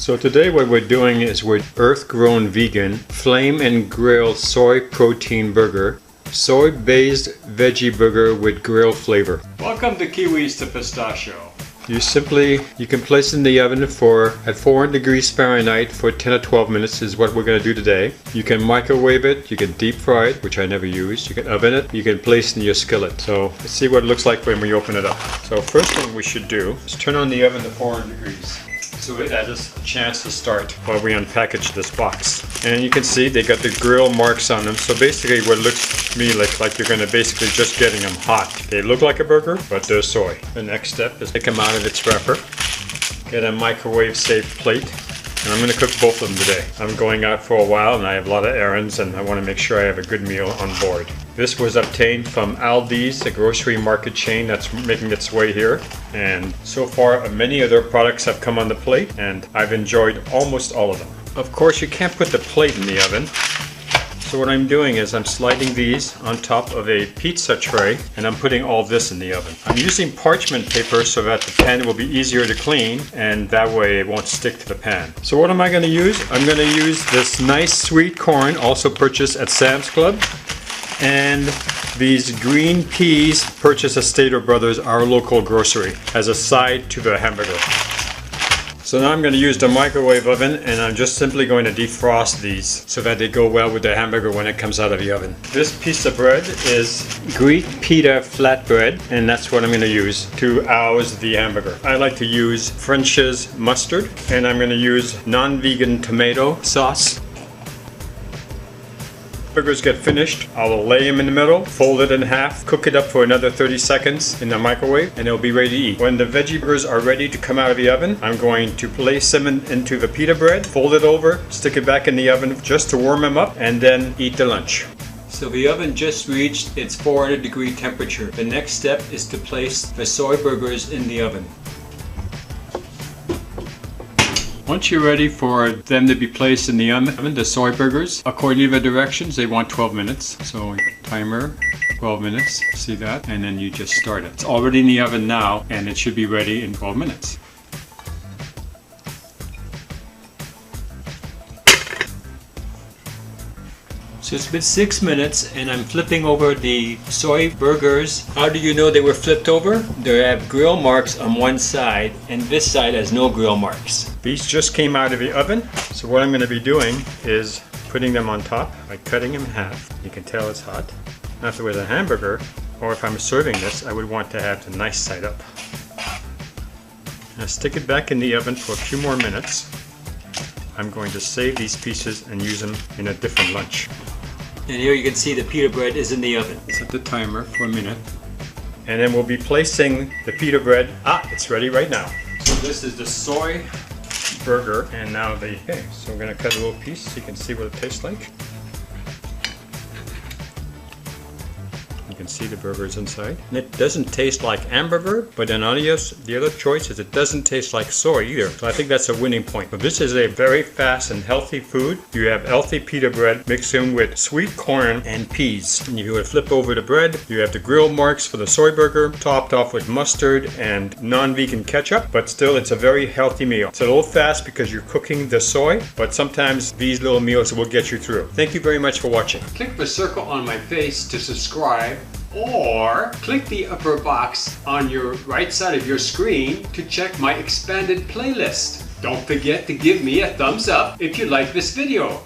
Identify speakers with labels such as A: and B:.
A: So today what we're doing is we're EarthGrown vegan flame and grill soy protein burger, soy based veggie burger with grill flavor. Welcome to Kiwis to Pistachio. You can place it in the oven at 400 degrees Fahrenheit for 10 or 12 minutes is what we're going to do today. You can microwave it, you can deep fry it, which I never use, you can oven it, you can place it in your skillet. So let's see what it looks like when we open it up. So first thing we should do is turn on the oven to 400 degrees. So it has us a chance to start while we unpackage this box. And you can see they got the grill marks on them. So basically what it looks to me like you're going to basically just getting them hot. They look like a burger, but they're soy. The next step is take them out of its wrapper, get a microwave safe plate, and I'm going to cook both of them today. I'm going out for a while and I have a lot of errands and I want to make sure I have a good meal on board. This was obtained from Aldi's, a grocery market chain that's making its way here. And so far, many of their products have come on the plate and I've enjoyed almost all of them. Of course, you can't put the plate in the oven. So what I'm doing is I'm sliding these on top of a pizza tray and I'm putting all this in the oven. I'm using parchment paper so that the pan will be easier to clean and that way it won't stick to the pan. So what am I going to use? I'm going to use this nice sweet corn, also purchased at Sam's Club, and these green peas purchased at Stater Brothers, our local grocery, as a side to the hamburger. So now I'm going to use the microwave oven and I'm just simply going to defrost these so that they go well with the hamburger when it comes out of the oven. This piece of bread is Greek pita flatbread and that's what I'm going to use to house the hamburger. I like to use French's mustard and I'm going to use non-vegan tomato sauce. Burgers get finished, I'll lay them in the middle, fold it in half, cook it up for another 30 seconds in the microwave, and it'll be ready to eat. When the veggie burgers are ready to come out of the oven, I'm going to place them into the pita bread, fold it over, stick it back in the oven just to warm them up, and then eat the lunch. So the oven just reached its 400 degree temperature. The next step is to place the soy burgers in the oven. Once you're ready for them to be placed in the oven, the soy burgers, according to the directions, they want 12 minutes. So timer, 12 minutes, see that? And then you just start it. It's already in the oven now and it should be ready in 12 minutes. So it's been 6 minutes and I'm flipping over the soy burgers. How do you know they were flipped over? They have grill marks on one side and this side has no grill marks. These just came out of the oven. So what I'm going to be doing is putting them on top by cutting them in half. You can tell it's hot. Now if it was a hamburger or if I'm serving this, I would want to have the nice side up. Now stick it back in the oven for a few more minutes. I'm going to save these pieces and use them in a different lunch. And here you can see the pita bread is in the oven. Set the timer for a minute. And then we'll be placing the pita bread. It's ready right now. So this is the soy burger and now so we're going to cut a little piece so you can see what it tastes like. You can see the burgers inside. And it doesn't taste like hamburger, but then the other choice is it doesn't taste like soy either. So I think that's a winning point. But this is a very fast and healthy food. You have healthy pita bread mixed in with sweet corn and peas. And if you would flip over the bread, you have the grill marks for the soy burger, topped off with mustard and non-vegan ketchup. But still, it's a very healthy meal. It's a little fast because you're cooking the soy, but sometimes these little meals will get you through. Thank you very much for watching. Click the circle on my face to subscribe, or click the upper box on your right side of your screen to check my expanded playlist. Don't forget to give me a thumbs up if you like this video.